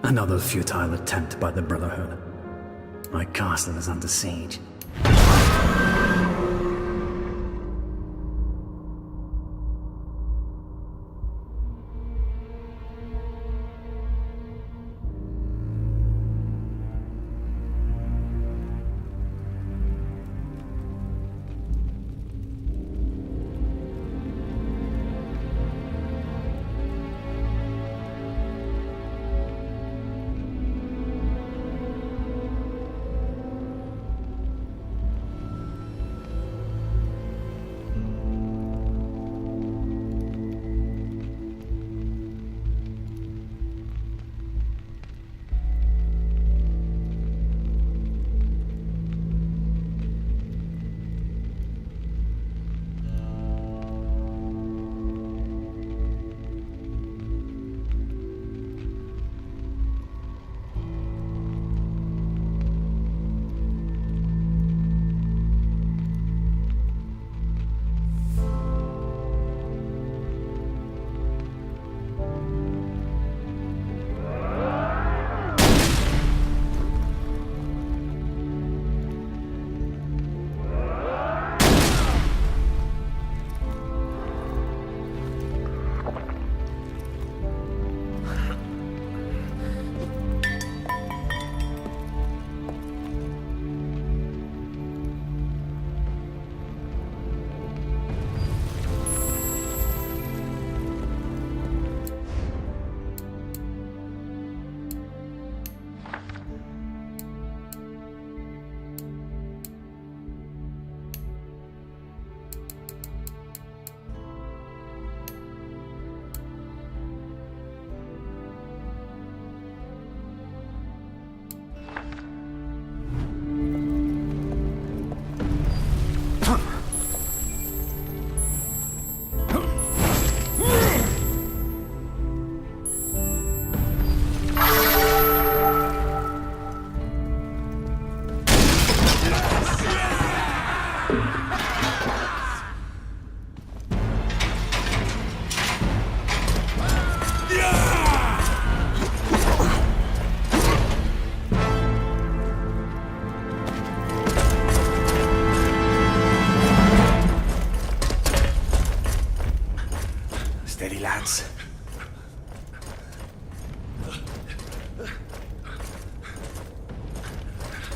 Another futile attempt by the Brotherhood. My castle is under siege. Steady, lads.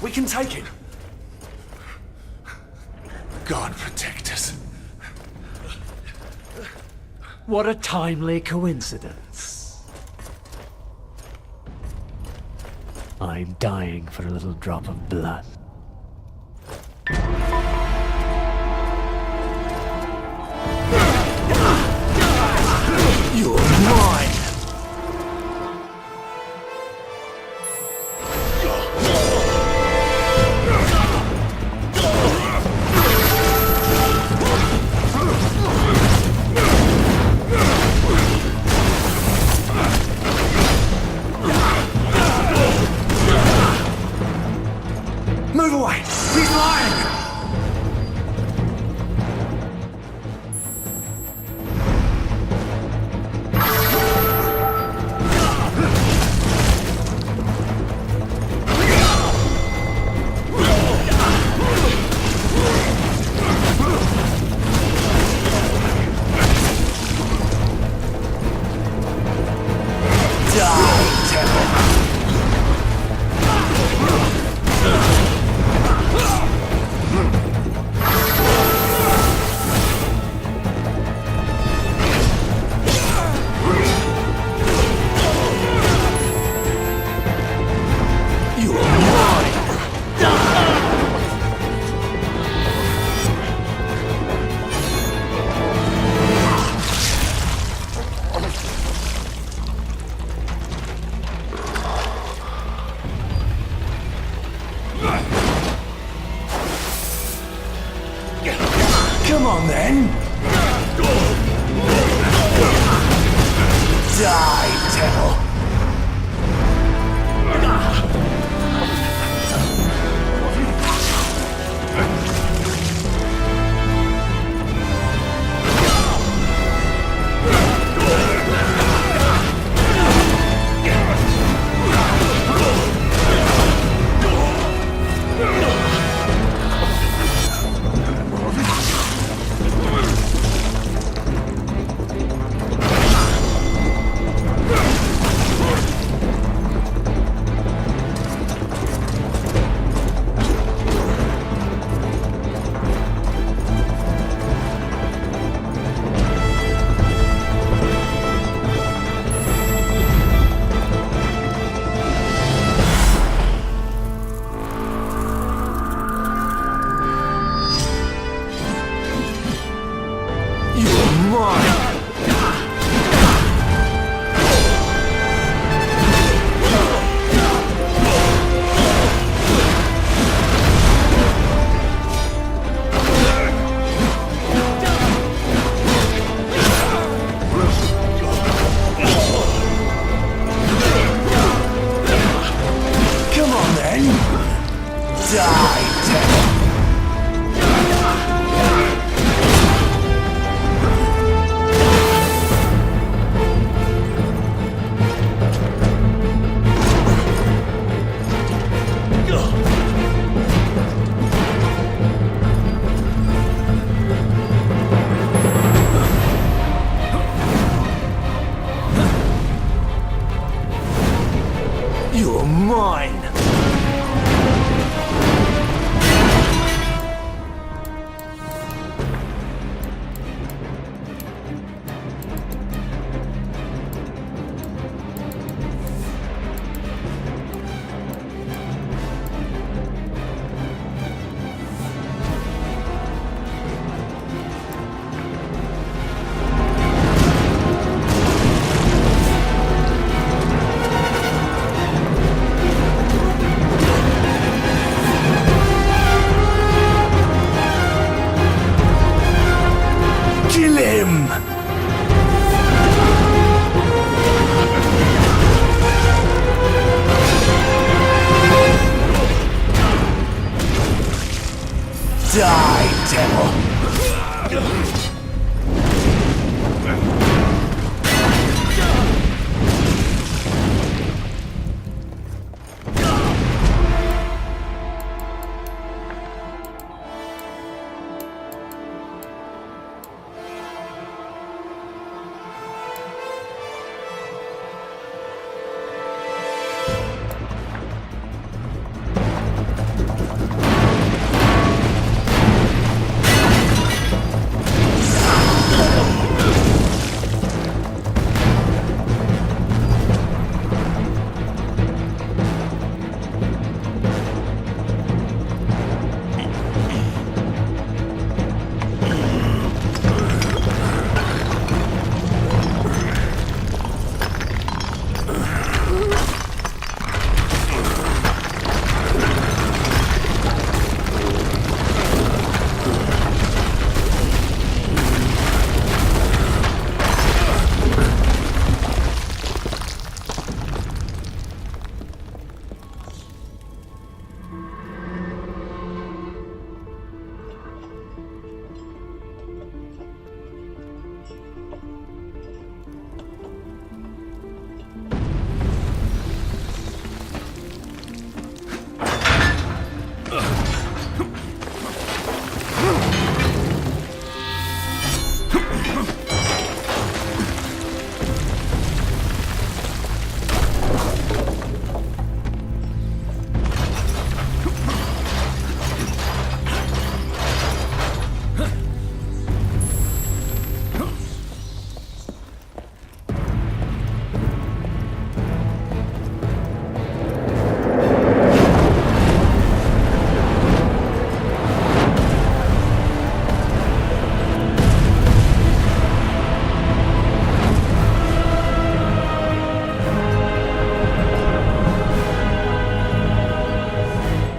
We can take it. God protect us. What a timely coincidence. I'm dying for a little drop of blood. You're mine! Move away! He's lying! Come on then! Die, devil! Die, devil! You're mine! Kill him! Die, devil!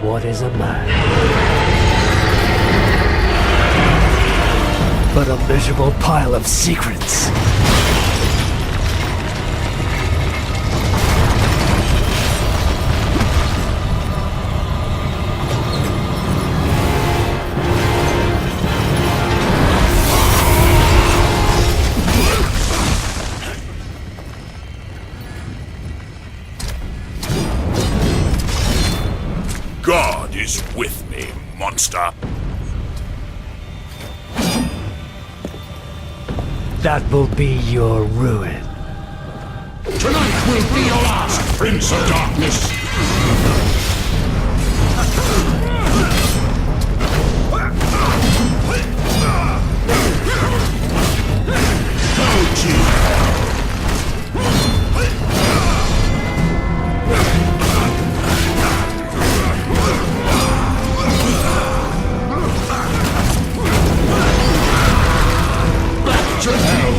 What is a man? But a miserable pile of secrets. God is with me, monster. That will be your ruin. Tonight will be your last, Prince of Darkness. Go to hell. Back to hell.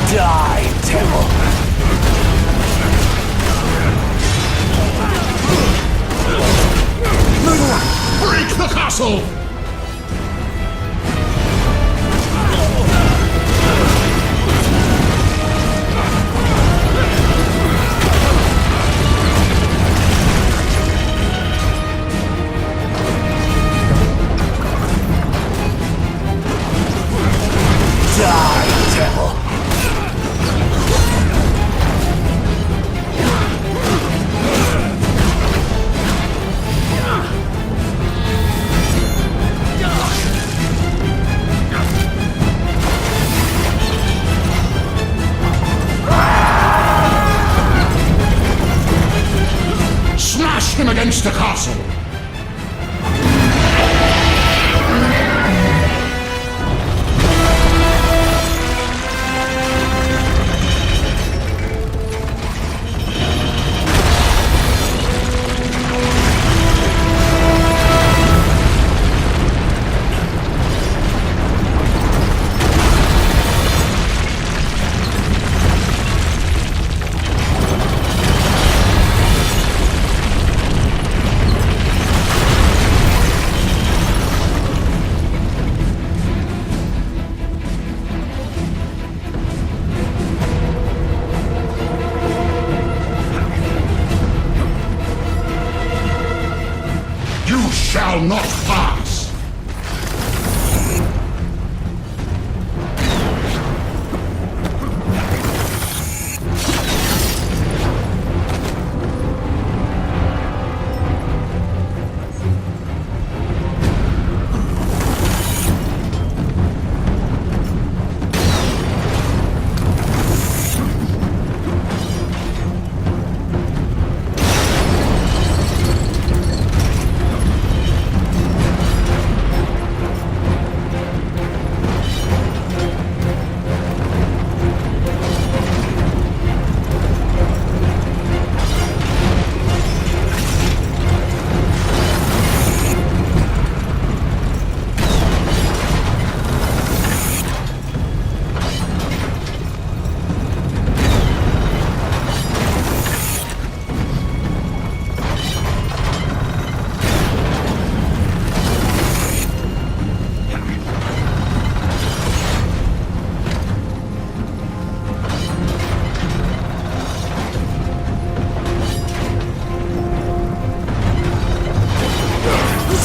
Die, devil! Break the castle! Die, devil! Smash him against the castle! You shall not pass!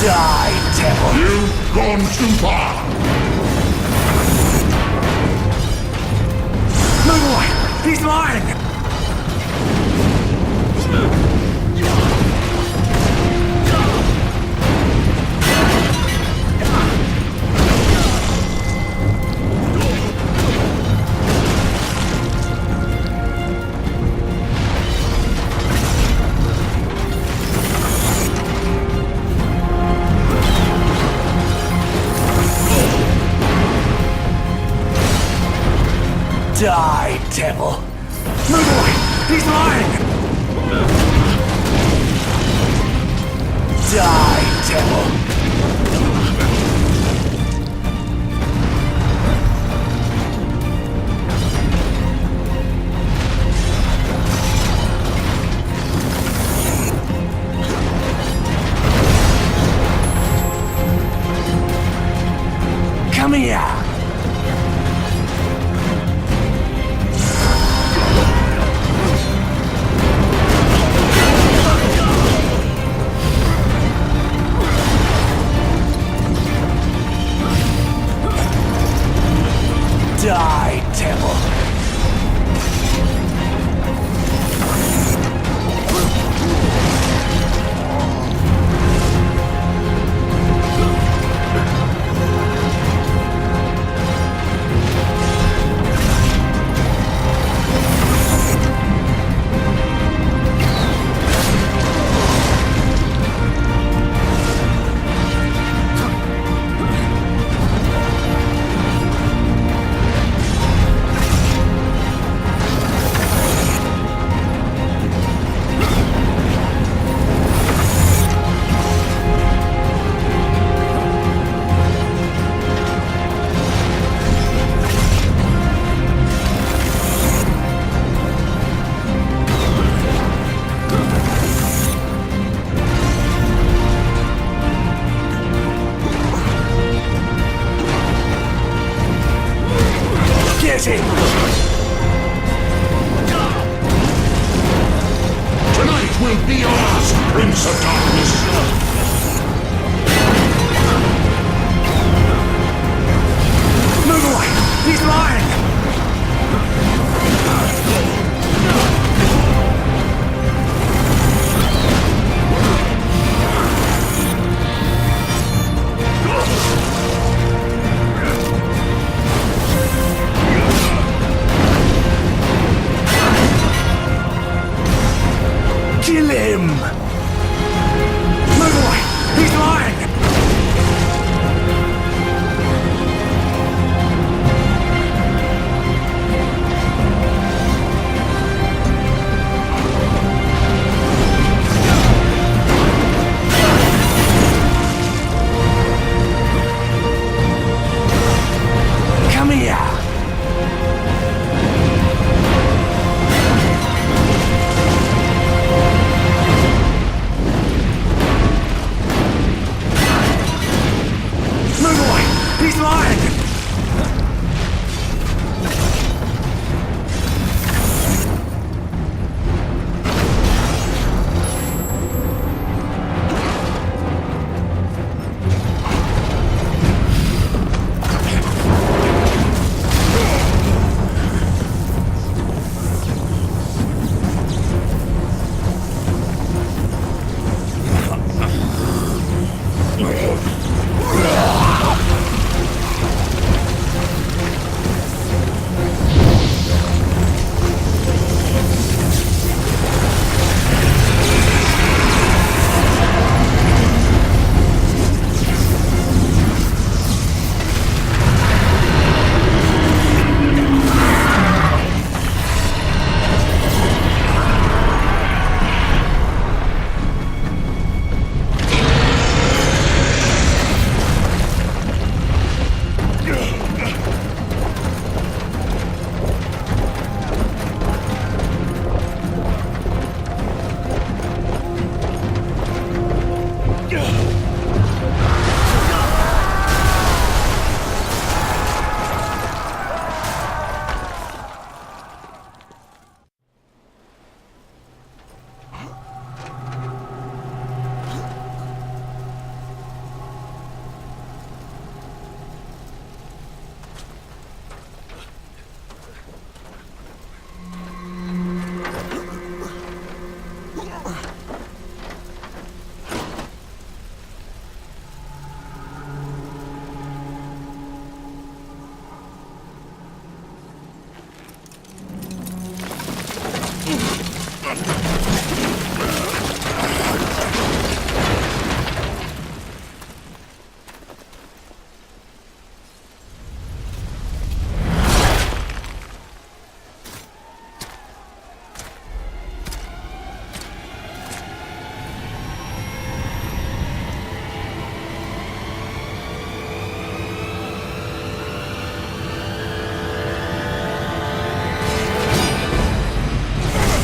Die, devil! You've gone too far! Move away! He's mine! Die, devil! Move away! He's mine! Die, devil! Come here! Die, devil! Get him! Tonight will be your last, Prince of Darkness. Move away! He's lying! Kill him! Move away! He's lying! Come here! Move away! He's lying!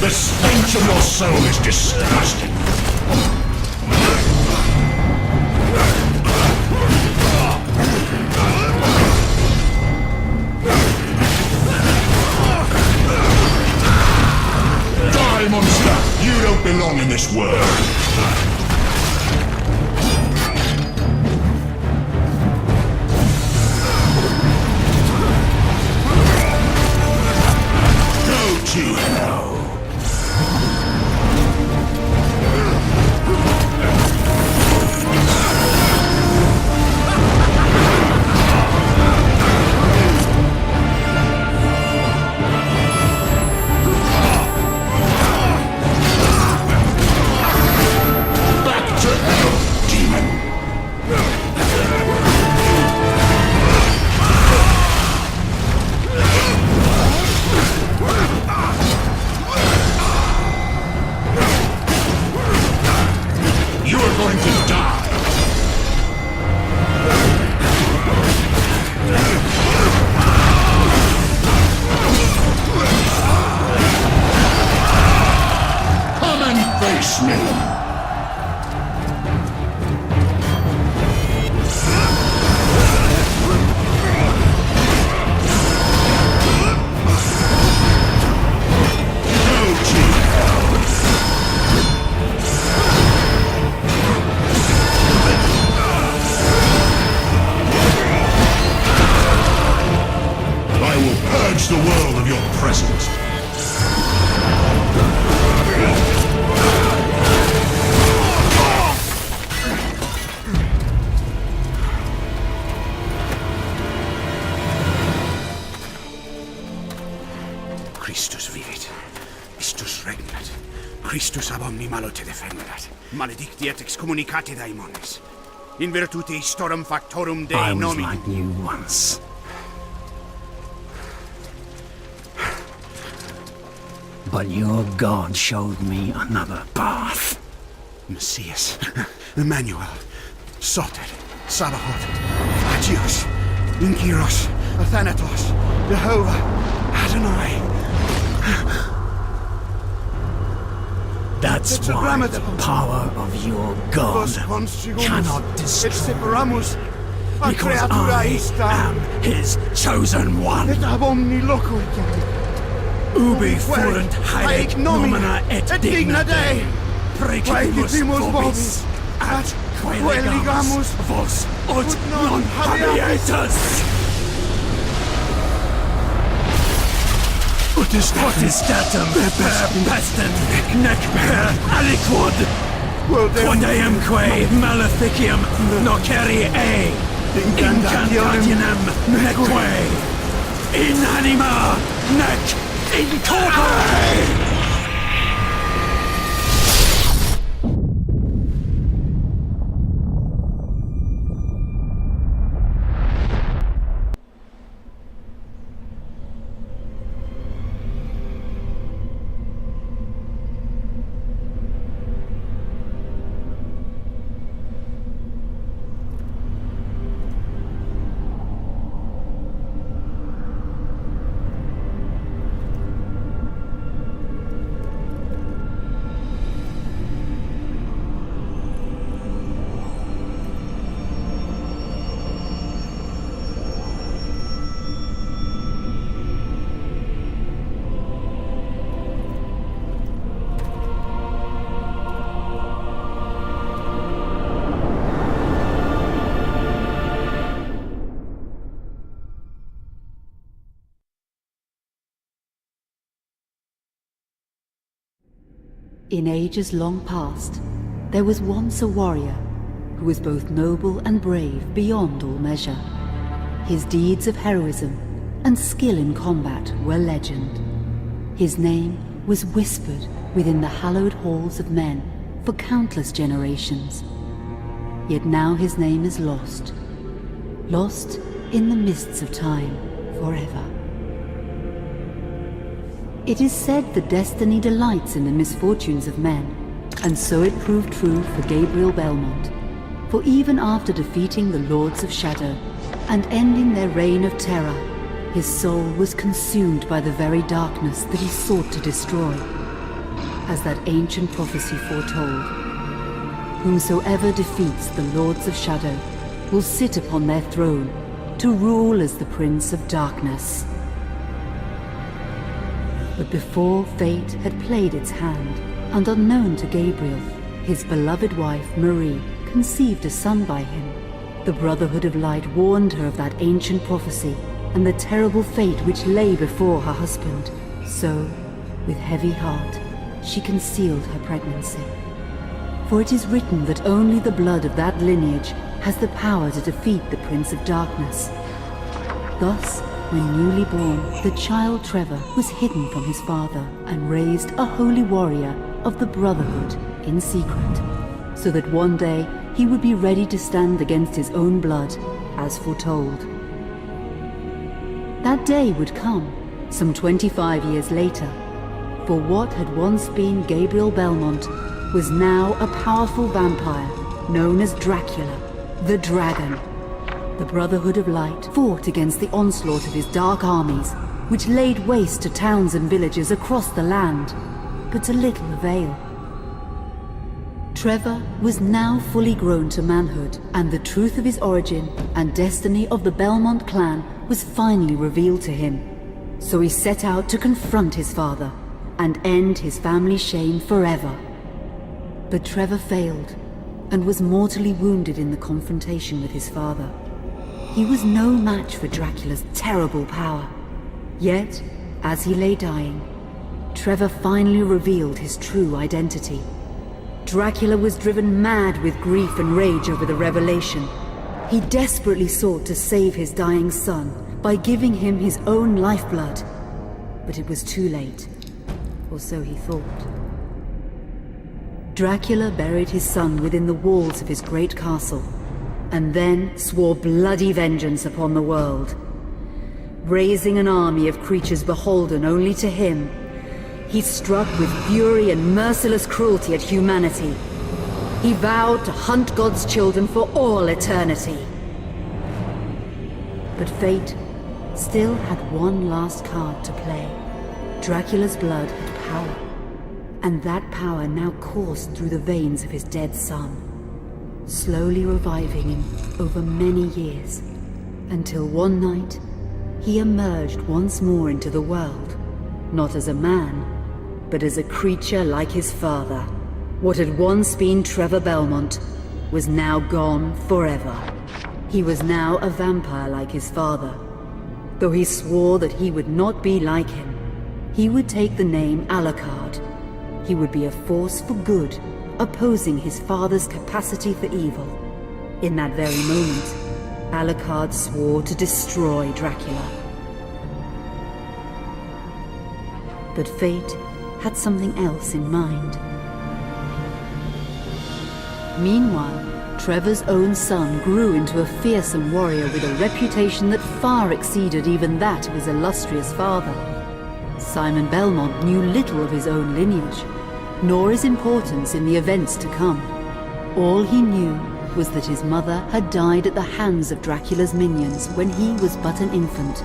The stench of your soul is disgusting. Die, monster! You don't belong in this world. To hell. Back to hell, demon. You are going to die! Come and face me! purge the world of your presence. Christus vivit. Istus regnat. Christus ab omni malo te defendat. Maledicti et excommunicati daemones. In virtute istorum factorum Dei I was nomini. like you once. But your God showed me another path. Messias, Emmanuel, Soter, Sabaoth, Agios, Inkyros, Athanatos, Jehovah, Adonai. That's why the power of your God cannot destroy me. Because I am his chosen one. ab omni loco Ubi fuerunt haec nomina et digna Dei. Praecipimus vobis, at quae legamus vos ut non habeatus. Potestatem per pestem, nec per aliquod. Quod eamque maleficium nocere incantationem neque in anima nec in corpore. In ages long past, there was once a warrior who was both noble and brave beyond all measure. His deeds of heroism and skill in combat were legend. His name was whispered within the hallowed halls of men for countless generations. Yet now his name is lost. Lost in the mists of time forever. It is said that destiny delights in the misfortunes of men, and so it proved true for Gabriel Belmont. For even after defeating the Lords of Shadow and ending their reign of terror, his soul was consumed by the very darkness that he sought to destroy. As that ancient prophecy foretold, whomsoever defeats the Lords of Shadow will sit upon their throne to rule as the Prince of Darkness. But before fate had played its hand, and unknown to Gabriel, his beloved wife Marie conceived a son by him. The Brotherhood of Light warned her of that ancient prophecy and the terrible fate which lay before her husband. So, with heavy heart, she concealed her pregnancy. For it is written that only the blood of that lineage has the power to defeat the Prince of Darkness. Thus, when newly born, the child Trevor was hidden from his father and raised a holy warrior of the Brotherhood in secret, so that one day he would be ready to stand against his own blood, as foretold. That day would come, some 25 years later, for what had once been Gabriel Belmont was now a powerful vampire known as Dracula, the Dragon. The Brotherhood of Light fought against the onslaught of his dark armies, which laid waste to towns and villages across the land, but to little avail. Trevor was now fully grown to manhood, and the truth of his origin and destiny of the Belmont clan was finally revealed to him. So he set out to confront his father and end his family's shame forever. But Trevor failed and was mortally wounded in the confrontation with his father. He was no match for Dracula's terrible power, Yet, as he lay dying, Trevor finally revealed his true identity. Dracula was driven mad with grief and rage over the revelation. He desperately sought to save his dying son by giving him his own lifeblood. But it was too late, or so he thought. Dracula buried his son within the walls of his great castle, and then swore bloody vengeance upon the world. Raising an army of creatures beholden only to him, he struck with fury and merciless cruelty at humanity. He vowed to hunt God's children for all eternity. But fate still had one last card to play. Dracula's blood had power, and that power now coursed through the veins of his dead son, slowly reviving him over many years, until one night he emerged once more into the world, not as a man, but as a creature like his father. What had once been Trevor Belmont was now gone forever. He was now a vampire like his father. Though he swore that he would not be like him, he would take the name Alucard. He would be a force for good, opposing his father's capacity for evil. In that very moment, Alucard swore to destroy Dracula. But fate had something else in mind. Meanwhile, Trevor's own son grew into a fearsome warrior with a reputation that far exceeded even that of his illustrious father. Simon Belmont knew little of his own lineage, nor his importance in the events to come. All he knew was that his mother had died at the hands of Dracula's minions when he was but an infant,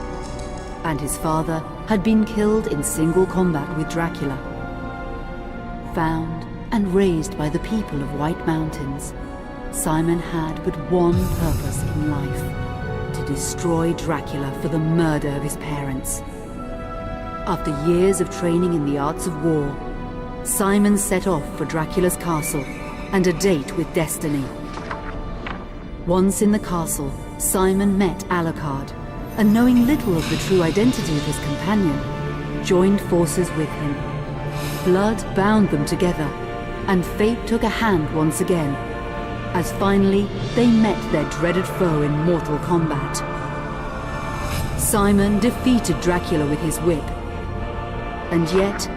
and his father had been killed in single combat with Dracula. Found and raised by the people of White Mountains, Simon had but one purpose in life: to destroy Dracula for the murder of his parents. After years of training in the arts of war, Simon set off for Dracula's castle and a date with destiny. Once in the castle, Simon met Alucard, and knowing little of the true identity of his companion, joined forces with him. Blood bound them together, and fate took a hand once again, as finally they met their dreaded foe in mortal combat. Simon defeated Dracula with his whip, and yet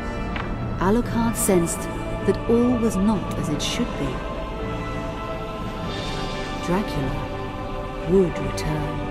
Alucard sensed that all was not as it should be. Dracula would return.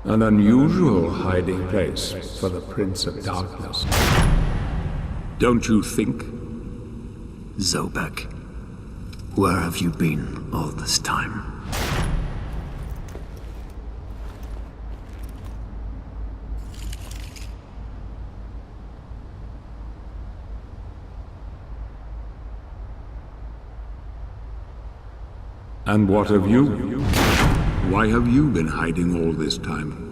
An unusual hiding place for the Prince of Darkness. Don't you think? Zobek, where have you been all this time? And what of you? Why have you been hiding all this time?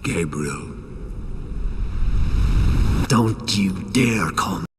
Gabriel. Don't you dare call me